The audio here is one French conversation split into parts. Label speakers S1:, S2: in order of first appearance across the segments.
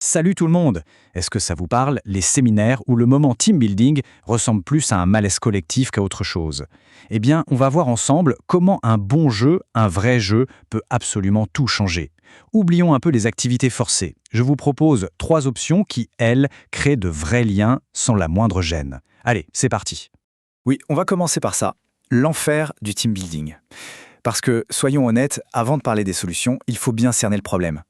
S1: Salut tout le monde! Est-ce que ça vous parle, les séminaires où le moment team building ressemble plus à un malaise collectif qu'à autre chose? Eh bien, on va voir ensemble comment un bon jeu, un vrai jeu, peut absolument tout changer. Oublions un peu les activités forcées. Je vous propose 3 options qui, elles, créent de vrais liens sans la moindre gêne. Allez, c'est parti!
S2: Oui, on va commencer par ça, l'enfer du team building. Parce que, soyons honnêtes, avant de parler des solutions, il faut bien cerner le problème.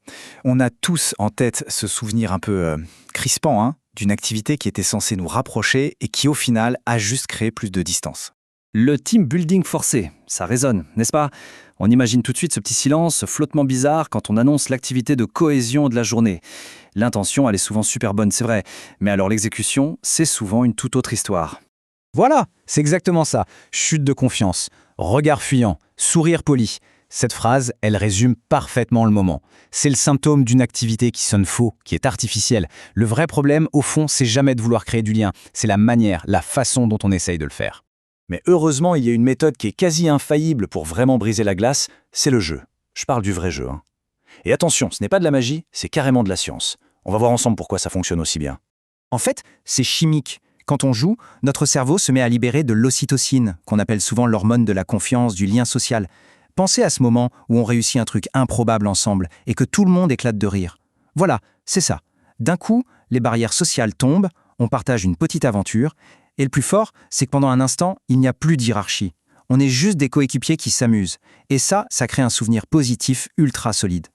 S2: On a tous en tête ce souvenir un peu crispant d'une activité qui était censée nous rapprocher et qui au final a juste créé plus de distance.
S3: Le team building forcé, ça résonne, n'est-ce pas? On imagine tout de suite ce petit silence, ce flottement bizarre quand on annonce l'activité de cohésion de la journée. L'intention, elle est souvent super bonne, c'est vrai, mais alors l'exécution, c'est souvent une toute autre histoire.
S1: Voilà, c'est exactement ça. Chute de confiance, regard fuyant, sourire poli. Cette phrase, elle résume parfaitement le moment. C'est le symptôme d'une activité qui sonne faux, qui est artificielle. Le vrai problème, au fond, c'est jamais de vouloir créer du lien. C'est la manière, la façon dont on essaye de le faire.
S2: Mais heureusement, il y a une méthode qui est quasi infaillible pour vraiment briser la glace, c'est le jeu. Je parle du vrai jeu. Et attention, ce n'est pas de la magie, c'est carrément de la science. On va voir ensemble pourquoi ça fonctionne aussi bien.
S4: En fait, c'est chimique. Quand on joue, notre cerveau se met à libérer de l'ocytocine, qu'on appelle souvent l'hormone de la confiance, du lien social. Pensez à ce moment où on réussit un truc improbable ensemble et que tout le monde éclate de rire. Voilà, c'est ça. D'un coup, les barrières sociales tombent, on partage une petite aventure, et le plus fort, c'est que pendant un instant, il n'y a plus d'hiérarchie. On est juste des coéquipiers qui s'amusent. Et ça crée un souvenir positif ultra solide.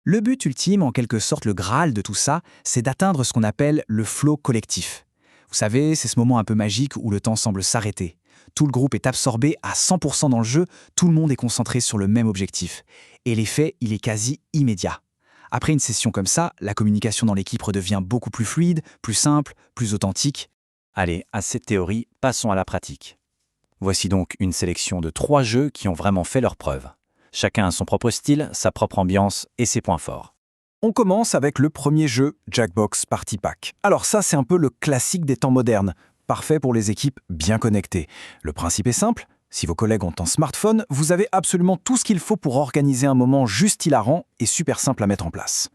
S4: Le but ultime, en quelque sorte le Graal de tout ça, c'est d'atteindre ce qu'on appelle le flow collectif. Vous savez, c'est ce moment un peu magique où le temps semble s'arrêter. Tout le groupe est absorbé à 100% dans le jeu, tout le monde est concentré sur le même objectif. Et l'effet, il est quasi immédiat. Après une session comme ça, la communication dans l'équipe redevient beaucoup plus fluide, plus simple, plus authentique.
S3: Allez, à cette théorie, passons à la pratique. Voici donc une sélection de 3 jeux qui ont vraiment fait leurs preuves. Chacun a son propre style, sa propre ambiance et ses points forts.
S2: On commence avec le premier jeu, Jackbox Party Pack. Alors ça, c'est un peu le classique des temps modernes, parfait pour les équipes bien connectées. Le principe est simple, si vos collègues ont un smartphone, vous avez absolument tout ce qu'il faut pour organiser un moment juste hilarant et super simple à mettre en place.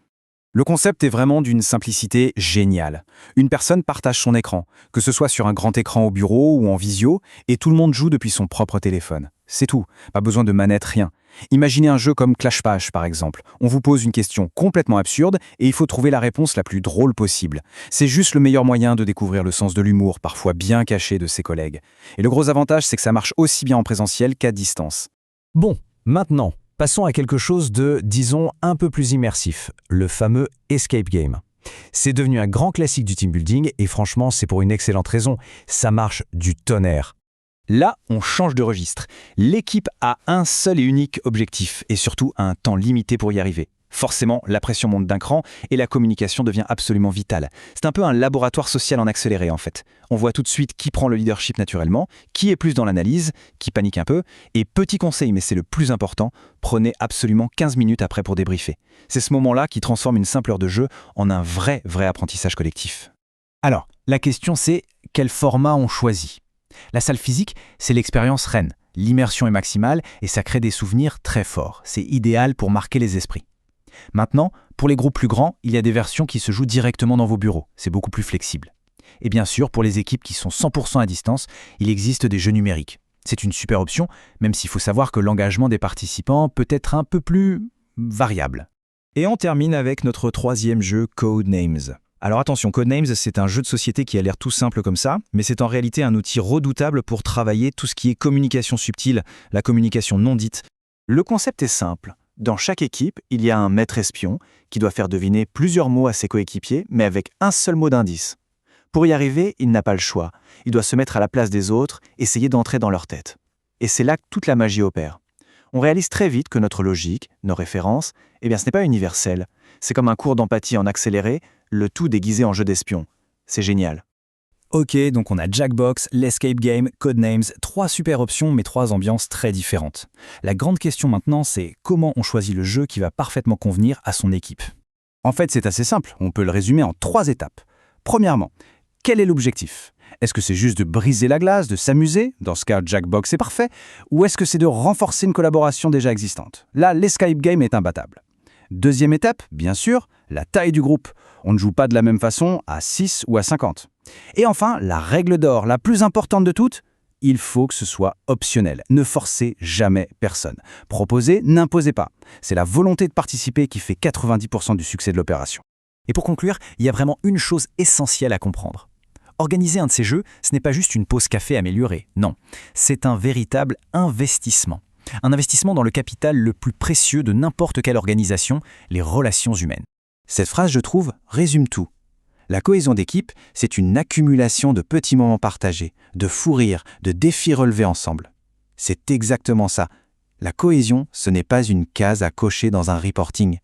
S2: Le concept est vraiment d'une simplicité géniale. Une personne partage son écran, que ce soit sur un grand écran au bureau ou en visio, et tout le monde joue depuis son propre téléphone. C'est tout, pas besoin de manette, rien. Imaginez un jeu comme Clash Pash, par exemple. On vous pose une question complètement absurde et il faut trouver la réponse la plus drôle possible. C'est juste le meilleur moyen de découvrir le sens de l'humour, parfois bien caché de ses collègues. Et le gros avantage, c'est que ça marche aussi bien en présentiel qu'à distance.
S5: Bon, maintenant, passons à quelque chose de, disons, un peu plus immersif, le fameux escape game. C'est devenu un grand classique du team building et franchement, c'est pour une excellente raison. Ça marche du tonnerre.
S2: Là, on change de registre. L'équipe a un seul et unique objectif, et surtout un temps limité pour y arriver. Forcément, la pression monte d'un cran et la communication devient absolument vitale. C'est un peu un laboratoire social en accéléré en fait. On voit tout de suite qui prend le leadership naturellement, qui est plus dans l'analyse, qui panique un peu. Et petit conseil, mais c'est le plus important, prenez absolument 15 minutes après pour débriefer. C'est ce moment-là qui transforme une simple heure de jeu en un vrai apprentissage collectif.
S4: Alors, la question c'est, quel format on choisit ? La salle physique, c'est l'expérience reine. L'immersion est maximale et ça crée des souvenirs très forts. C'est idéal pour marquer les esprits. Maintenant, pour les groupes plus grands, il y a des versions qui se jouent directement dans vos bureaux. C'est beaucoup plus flexible. Et bien sûr, pour les équipes qui sont 100% à distance, il existe des jeux numériques. C'est une super option, même s'il faut savoir que l'engagement des participants peut être un peu plus variable.
S2: Et on termine avec notre troisième jeu, Codenames. Alors attention, Codenames, c'est un jeu de société qui a l'air tout simple comme ça, mais c'est en réalité un outil redoutable pour travailler tout ce qui est communication subtile, la communication non dite. Le concept est simple. Dans chaque équipe, il y a un maître espion qui doit faire deviner plusieurs mots à ses coéquipiers, mais avec un seul mot d'indice. Pour y arriver, il n'a pas le choix. Il doit se mettre à la place des autres, essayer d'entrer dans leur tête. Et c'est là que toute la magie opère. On réalise très vite que notre logique, nos références, ce n'est pas universel. C'est comme un cours d'empathie en accéléré, le tout déguisé en jeu d'espion. C'est génial.
S4: Ok, donc on a Jackbox, l'Escape Game, Codenames, 3 super options mais 3 ambiances très différentes. La grande question maintenant, c'est comment on choisit le jeu qui va parfaitement convenir à son équipe.
S2: En fait, c'est assez simple. On peut le résumer en 3 étapes. Premièrement, quel est l'objectif ? Est-ce que c'est juste de briser la glace, de s'amuser ? Dans ce cas, Jackbox est parfait. Ou est-ce que c'est de renforcer une collaboration déjà existante ? Là, l'Escape Game est imbattable. Deuxième étape, bien sûr, la taille du groupe. On ne joue pas de la même façon à 6 ou à 50. Et enfin, la règle d'or, la plus importante de toutes, il faut que ce soit optionnel. Ne forcez jamais personne. Proposez, n'imposez pas. C'est la volonté de participer qui fait 90% du succès de l'opération.
S5: Et pour conclure, il y a vraiment une chose essentielle à comprendre. Organiser un de ces jeux, ce n'est pas juste une pause café améliorée, non. C'est un véritable investissement. Un investissement dans le capital le plus précieux de n'importe quelle organisation, les relations humaines.
S2: Cette phrase, je trouve, résume tout. La cohésion d'équipe, c'est une accumulation de petits moments partagés, de fous rires, de défis relevés ensemble. C'est exactement ça. La cohésion, ce n'est pas une case à cocher dans un reporting.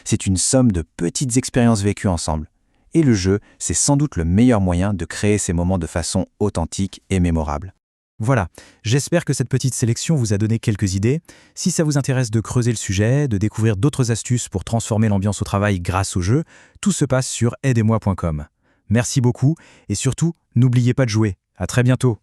S2: C'est une somme de petites expériences vécues ensemble. Et le jeu, c'est sans doute le meilleur moyen de créer ces moments de façon authentique et mémorable.
S5: Voilà, j'espère que cette petite sélection vous a donné quelques idées. Si ça vous intéresse de creuser le sujet, de découvrir d'autres astuces pour transformer l'ambiance au travail grâce au jeu, tout se passe sur aidez-moi.com. Merci beaucoup et surtout, n'oubliez pas de jouer. À très bientôt.